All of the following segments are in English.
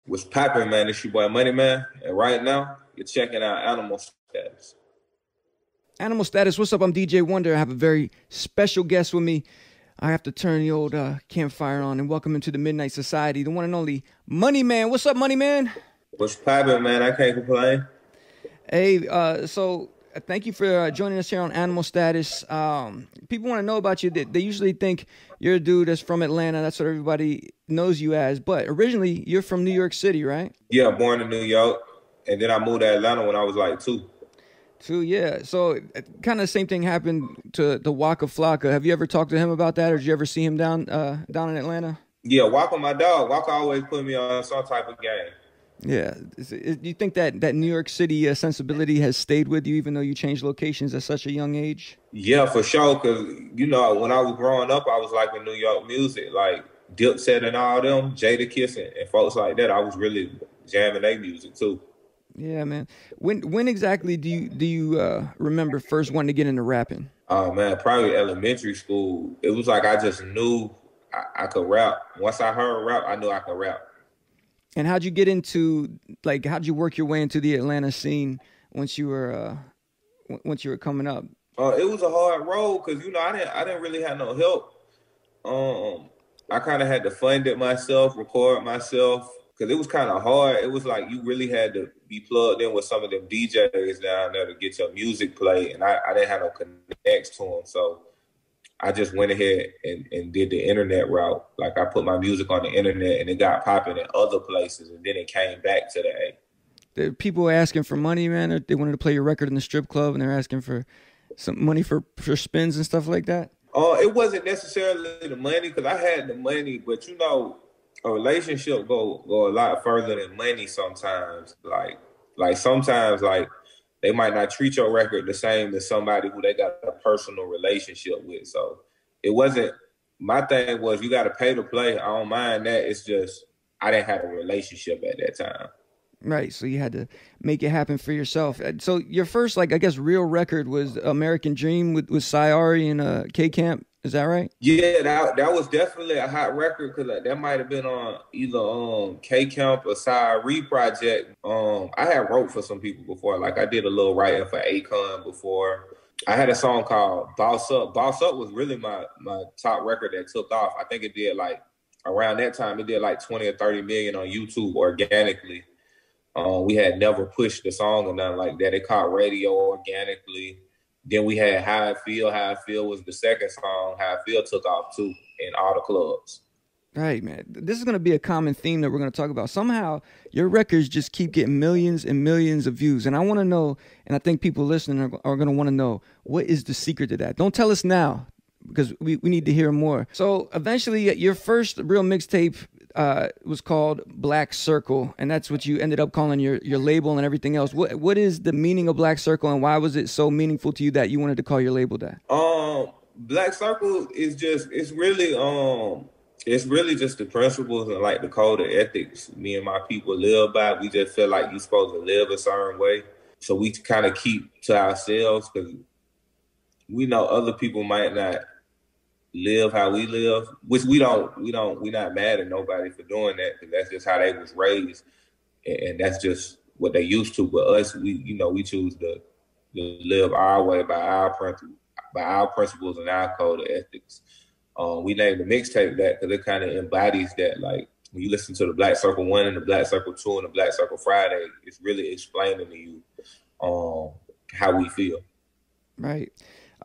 What's poppin', man? It's your boy Money Man, and right now you're checking out Animal Status. Animal Status, what's up? I'm DJ Wonder. I have a very special guest with me. I have to turn the old campfire on and welcome him to the Midnight Society, the one and only Money Man. What's up, Money Man? What's poppin', man? I can't complain. Hey, thank you for joining us here on Animal Status. People want to know about you. They usually think you're a dude that's from Atlanta. That's what everybody knows you as. But originally, you're from New York City, right? Yeah, born in New York, and then I moved to Atlanta when I was like two. Two, yeah. So kind of the same thing happened to the Waka Flocka. Have you ever talked to him about that, or did you ever see him down in Atlanta? Yeah, Walker, my dog. Walker always put me on some type of game. Yeah. Do you think that New York City sensibility has stayed with you, even though you changed locations at such a young age? Yeah, for sure. Cause when I was growing up, I was like in New York music, like Dipset and all them, Jada and folks like that. I was really jamming their music too. Yeah, man. When exactly do you remember first wanting to get into rapping? Oh man, probably elementary school. It was like I just knew I could rap. Once I heard rap, I knew I could rap. And how'd you get into how'd you work your way into the Atlanta scene once you were coming up? It was a hard road because I didn't really have no help. I kind of had to fund it myself, record myself because it was kind of hard. It was like you really had to be plugged in with some of them DJs down there to get your music played, and I didn't have no connects to them, so I just went ahead and did the internet route. Like I put my music on the internet and it got popping in other places, and then it came back to the A. The people were asking for money, man. They wanted to play your record in the strip club, and they're asking for some money for spins and stuff like that. It wasn't necessarily the money because I had the money, but a relationship go a lot further than money sometimes. Like sometimes they might not treat your record the same as somebody who they got a personal relationship with. So it wasn't my thing was you gotta pay to play. I don't mind that. It's just I didn't have a relationship at that time. Right, so you had to make it happen for yourself. So your first, I guess, real record was American Dream with Cyari and K Camp. Is that right? Yeah, that was definitely a hot record because that might have been on either K Camp or Cyari project. I had wrote for some people before. Like I did a little writing for Akon before. I had a song called Boss Up. Boss Up was really my top record that took off. I think it did around that time, it did 20 or 30 million on YouTube organically. We had never pushed the song or nothing like that. It caught radio organically. Then we had How I Feel. How I Feel was the second song. How I Feel took off too in all the clubs. Right, man. This is going to be a common theme that we're going to talk about. Somehow your records just keep getting millions and millions of views. And I want to know, and I think people listening are going to want to know, what is the secret to that? Don't tell us now because we need to hear more. So eventually your first real mixtape was called Black Circle, and that's what you ended up calling your label and everything else. What is the meaning of Black Circle, and why was it so meaningful to you that you wanted to call your label that? Black Circle is just it's really just the principles and the code of ethics me and my people live by. We just feel like you're supposed to live a certain way, so we kind of keep to ourselves because we know other people might not live how we live, which we're not mad at nobody for doing that because that's just how they was raised and that's just what they used to. But us, we choose to live our way by our principles and our code of ethics. We named the mixtape that because it kind of embodies that. Like when you listen to the Black Circle 1 and the Black Circle 2 and the Black Circle Friday, it's really explaining to you how we feel. Right.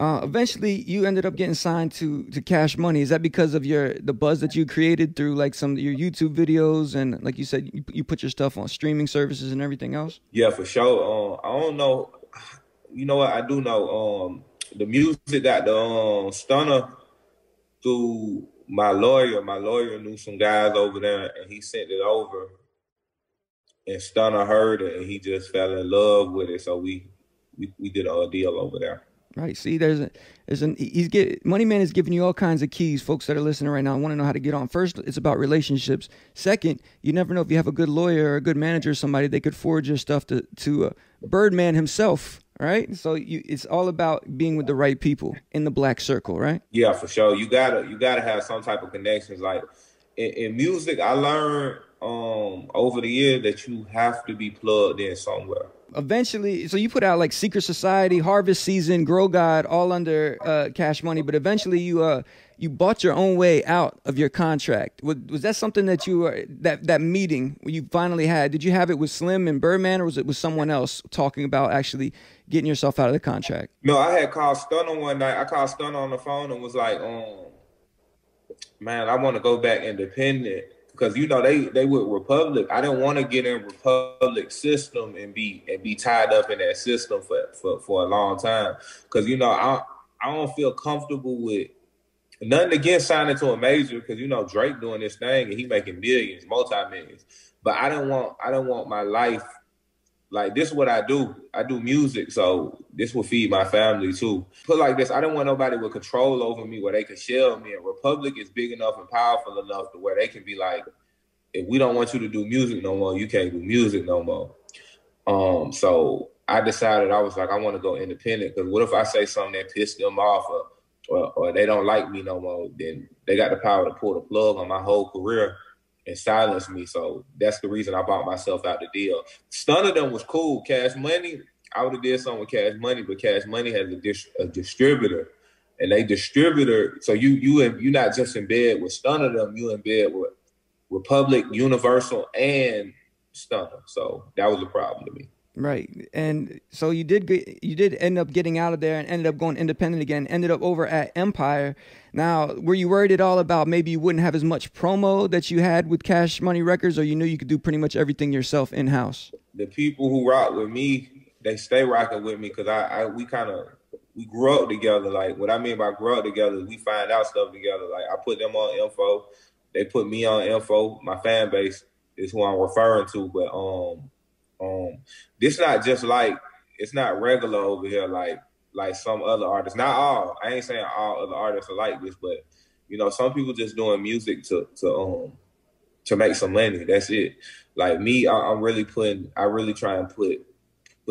Eventually, you ended up getting signed to Cash Money. Is that because of the buzz that you created through some of your YouTube videos and, like you said, you put your stuff on streaming services and everything else? Yeah, for sure. I don't know. You know what? I do know. The music got the stunner through my lawyer. My lawyer knew some guys over there, and he sent it over. And Stunner heard it, and he just fell in love with it. So we did a deal over there. Right. See, Money Man is giving you all kinds of keys. Folks that are listening right now, I want to know how to get on. First, it's about relationships. Second, you never know if you have a good lawyer or a good manager or somebody, they could forward your stuff to Birdman himself. Right. So it's all about being with the right people in the Black Circle. Right. Yeah, for sure. You gotta have some type of connections. Like in music, I learned over the years that you have to be plugged in somewhere. Eventually, so you put out like Secret Society, Harvest Season, Grow God, all under Cash Money, but eventually you bought your own way out of your contract. Was that something that you that meeting when you finally had? Did you have it with Slim and Birdman, or was it with someone else talking about actually getting yourself out of the contract? No, I had called Stunner one night. I called Stunner on the phone and was like, man, I want to go back independent. Because they with Republic. I didn't want to get in Republic system and be tied up in that system for a long time. Because I don't feel comfortable with nothing against signing to a major. Because Drake doing this thing and he making millions, multi-millions. But I don't want my life like this. Is what I do. I do music, so this will feed my family too. Put like this, I don't want nobody with control over me where they can shell me. And Republic is big enough and powerful enough to where they can be like, if we don't want you to do music no more, you can't do music no more. So I decided, I was like, I want to go independent, because what if I say something that pissed them off or they don't like me no more? Then they got the power to pull the plug on my whole career and silence me. So that's the reason I bought myself out the deal. Stunner them was cool. Cash Money, I would have did something with Cash Money, but Cash Money has a distributor, and they distributor. So you're not just in bed with Stunner them, you in bed with Republic, Universal, and Stunner. So that was a problem to me. Right. And so you did end up getting out of there and ended up going independent again, ended up over at Empire. Now, were you worried at all about maybe you wouldn't have as much promo that you had with Cash Money Records, or you knew you could do pretty much everything yourself in-house? The people who rock with me, they stay rocking with me, because we grew up together. Like, what I mean by grew up together is we find out stuff together. Like, I put them on info. They put me on info. My fan base is who I'm referring to. But this not just like, it's not regular over here like some other artists. Not all. I ain't saying all other artists are like this, but some people just doing music to make some money. That's it. Like me, I really try and put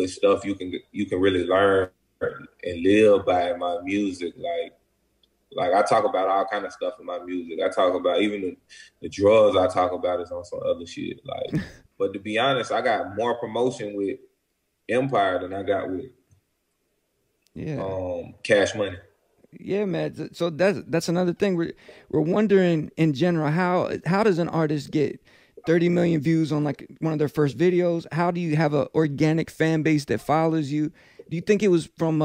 stuff you can really learn and live by in my music. Like I talk about all kind of stuff in my music. I talk about even the drugs I talk about is on some other shit. Like, but to be honest, I got more promotion with Empire than I got with Cash Money. Yeah, man. So that's another thing. We're wondering in general, how does an artist get 30 million views on like one of their first videos? How do you have an organic fan base that follows you? Do you think it was from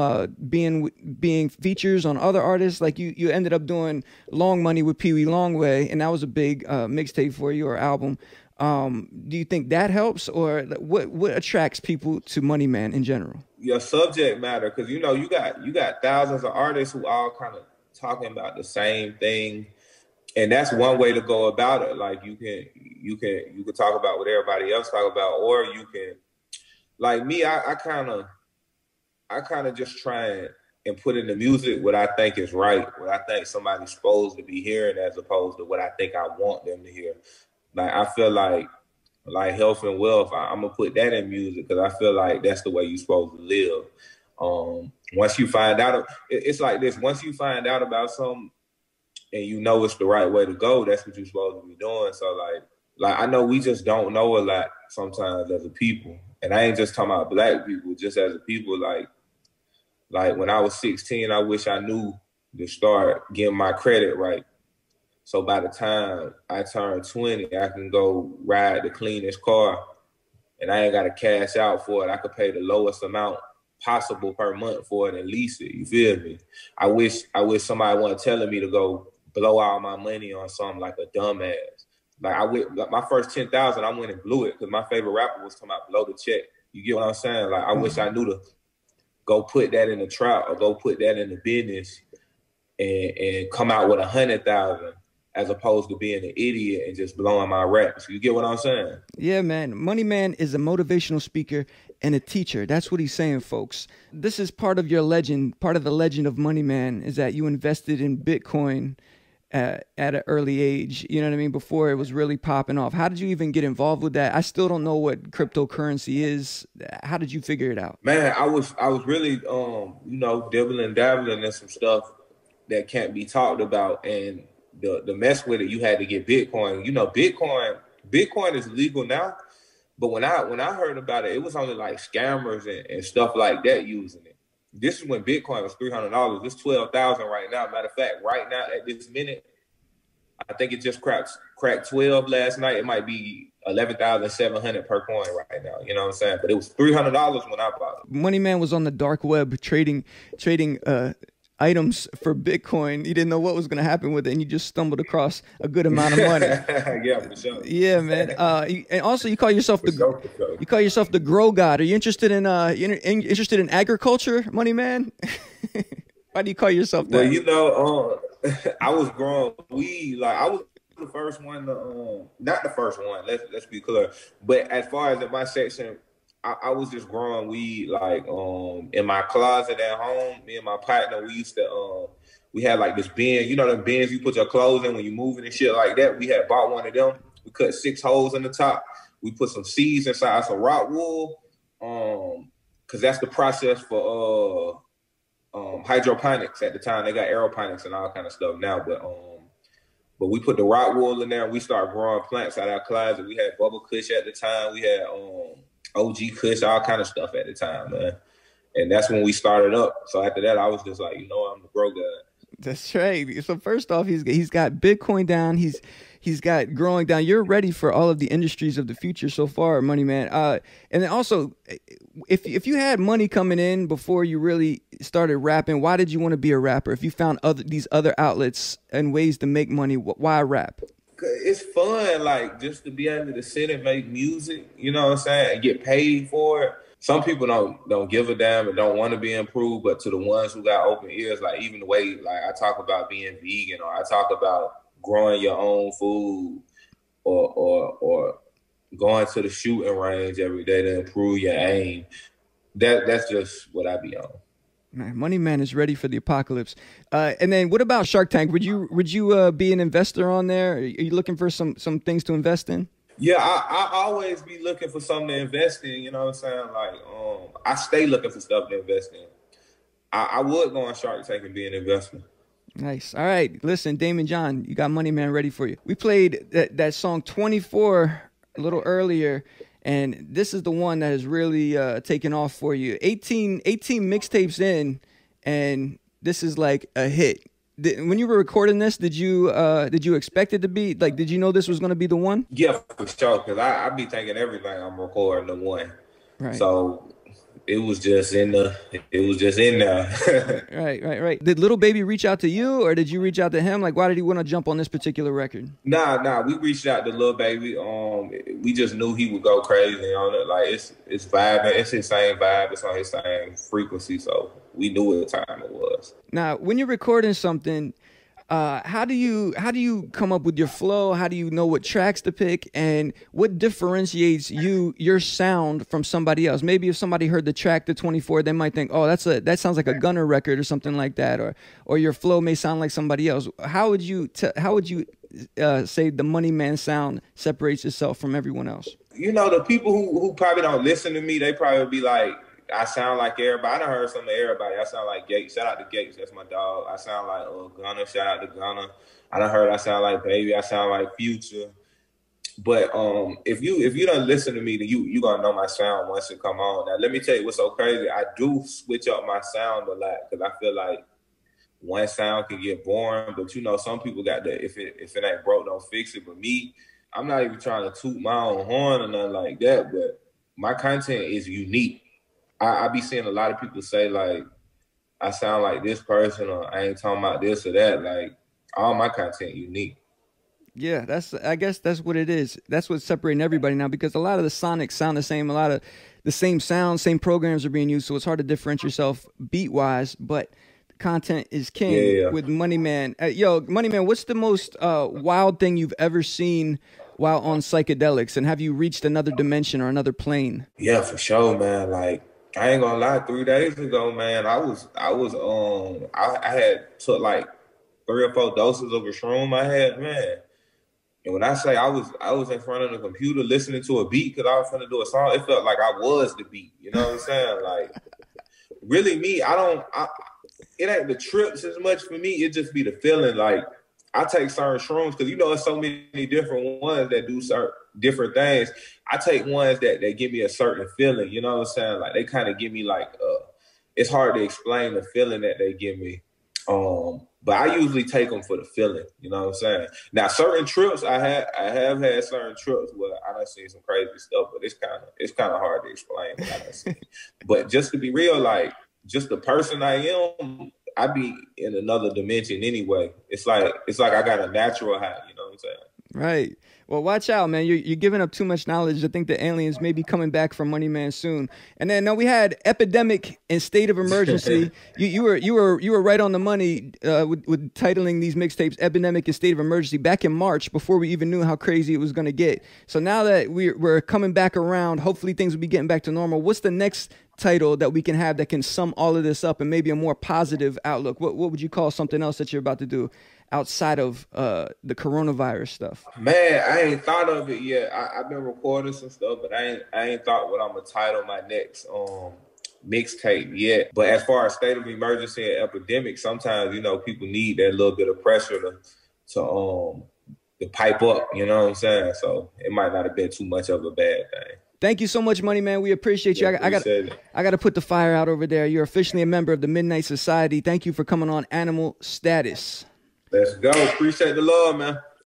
being features on other artists? Like you ended up doing Long Money with Pee Wee Longway, and that was a big mixtape for you, or album. Do you think that helps, or what attracts people to Money Man in general? Your subject matter, because you got thousands of artists who all kind of talking about the same thing, and that's one way to go about it. Like you can talk about what everybody else talk about, or you can, like me, I kind of just try and put in the music what I think is right, what I think somebody's supposed to be hearing, as opposed to what I think I want them to hear. Like I feel like health and wealth, I'm gonna put that in music, because I feel like that's the way you're supposed to live. Once you find out, it's like this. Once you find out about something and it's the right way to go, that's what you're supposed to be doing. So like I know we just don't know a lot sometimes as a people, and I ain't just talking about Black people, just as a people. Like when I was 16, I wish I knew to start getting my credit right. So by the time I turn 20, I can go ride the cleanest car, and I ain't got to cash out for it. I could pay the lowest amount possible per month for it and lease it. You feel me? I wish somebody wasn't telling me to go blow all my money on something like a dumbass. Like my first 10,000, I went and blew it because my favorite rapper was talking about blow the check. You get what I'm saying? Like I wish I knew to go put that in the trap or go put that in the business and come out with 100,000. As opposed to being an idiot and just blowing my raps. You get what I'm saying? Yeah, man. Money Man is a motivational speaker and a teacher. That's what he's saying, folks. This is part of your legend. Part of the legend of Money Man is that you invested in Bitcoin at an early age. You know what I mean? Before it was really popping off. How did you even get involved with that? I still don't know what cryptocurrency is. How did you figure it out? Man, I was really, dabbling in some stuff that can't be talked about, and the mess with it, you had to get Bitcoin. Bitcoin Bitcoin is legal now, but when I heard about it, it was only like scammers and stuff like that using it. This is when Bitcoin was $300. It's 12,000 right now. Matter of fact, right now at this minute, I think it just cracked 12 last night. It might be 11,700 per coin right now. You know what I'm saying? But it was $300 when I bought it. Money Man was on the dark web trading items for Bitcoin. You didn't know what was going to happen with it, and you just stumbled across a good amount of money. Yeah, for sure. Yeah, man. And also, you call yourself the grow god. Are you interested in interested in agriculture, Money Man? Why do you call yourself that? Well, you know, I was growing weed. Like I was the first one to not the first one. Let's be clear. But as far as in my section, I was just growing weed like in my closet at home. Me and my partner, we used to we had like this bin, you know them bins you put your clothes in when you're moving and shit like that. We had bought one of them. We cut 6 holes in the top. We put some seeds inside some rock wool. Cause that's the process for hydroponics at the time. They got aeroponics and all kind of stuff now, but we put the rock wool in there and we started growing plants out of our closet. We had bubble kush at the time. We had OG kush, all kind of stuff at the time, man. And that's when we started up. So after that, I was just like, you know, I'm the grow god. That's right. So first off, he's got Bitcoin down. He's got growing down. You're ready for all of the industries of the future so far, Money Man. And then also, if you had money coming in before you really started rapping, why did you want to be a rapper? If you found these other outlets and ways to make money, why rap? It's fun, like just to be able to sit and make music. You know what I'm saying? And get paid for it. Some people don't give a damn and don't want to be improved, but to the ones who got open ears, like even the way like I talk about being vegan, or I talk about growing your own food, or going to the shooting range every day to improve your aim. That's just what I be on. Man, Money Man is ready for the apocalypse. And then what about Shark Tank? Would you be an investor on there? Are you looking for some things to invest in? Yeah, I always be looking for something to invest in. You know what I'm saying? Like, I stay looking for stuff to invest in. I would go on Shark Tank and be an investor. Nice. All right. Listen, Damon John, you got Money Man ready for you. We played that song 24 a little earlier, and this is the one that has really taken off for you. 18 mixtapes in, and this is like a hit. When you were recording this, did you expect it to be like? Did you know this was going to be the one? Yeah, for sure. Because I be thinking everything I'm recording the one. Right. So it was just in there. Right. Did Lil Baby reach out to you, or did you reach out to him? Like, why did he want to jump on this particular record? Nah. We reached out to Lil Baby. We just knew he would go crazy on it. Like it's vibing. It's his same vibe. It's on his same frequency. So we knew what time it was. Now, when you're recording something, how do you come up with your flow? How do you know what tracks to pick, and what differentiates your sound from somebody else? Maybe if somebody heard the track, the 24, they might think, oh, that sounds like a Gunner record or something like that, or your flow may sound like somebody else. How would you say the Money Man sound separates itself from everyone else? You know, the people who probably don't listen to me, they probably be like, I sound like everybody. I done heard some of everybody. I sound like Gates. Shout out to Gates. That's my dog. I sound like Gunner. Shout out to Gunner. I done heard I sound like Baby. I sound like Future. But if you don't listen to me, then you gonna know my sound once it come on. Now let me tell you what's so crazy. I do switch up my sound a lot because I feel like one sound can get boring. But you know, some people got that. If it ain't broke, don't fix it. But me, I'm not even trying to toot my own horn or nothing like that. But my content is unique. I be seeing a lot of people say, like, I sound like this person, or I ain't talking about this or that. Like, all my content unique. Yeah, I guess that's what it is. That's what's separating everybody now, because a lot of the sonics sound the same. A lot of the same sounds, same programs are being used, so it's hard to differentiate yourself beat-wise, but content is king with Money Man. Yo, Money Man, what's the most wild thing you've ever seen while on psychedelics, and have you reached another dimension or another plane? Yeah, for sure, man. Like, I ain't gonna lie, 3 days ago, man, I had took like 3 or 4 doses of a shroom I had, man. And when I say I was in front of the computer listening to a beat because I was gonna do a song, it felt like I was the beat. You know what I'm saying? Like, really, me, it ain't the trips as much for me. It just be the feeling. Like, I take certain shrooms because you know there's so many different ones that different things. I take ones that give me a certain feeling. You know what I'm saying? Like they kind of give me like it's hard to explain the feeling that they give me. But I usually take them for the feeling. You know what I'm saying? Now, certain trips I have had certain trips where I done seen some crazy stuff, but it's kind of hard to explain what I done seen. But just to be real, like just the person I am, I be in another dimension anyway. It's like I got a natural high. You know what I'm saying? Right. Well, watch out, man. You're giving up too much knowledge. I think the aliens may be coming back from Money Man soon. And then, no, we had epidemic and state of emergency. you were right on the money with titling these mixtapes "Epidemic and State of Emergency" back in March, before we even knew how crazy it was going to get. So now that we're coming back around, hopefully things will be getting back to normal. What's the next title that we can have that can sum all of this up and maybe a more positive outlook? What would you call something else that you're about to do outside of the coronavirus stuff? Man, I ain't thought of it yet. I've been recording some stuff, but I ain't thought what I'm gonna title my next mixtape yet. But as far as state of emergency and epidemic, sometimes people need that little bit of pressure to pipe up. You know what I'm saying? So it might not have been too much of a bad thing. Thank you so much, Money Man. We appreciate you. I got to put the fire out over there. You're officially a member of the Midnight Society. Thank you for coming on Animal Status. Let's go. Appreciate the love, man.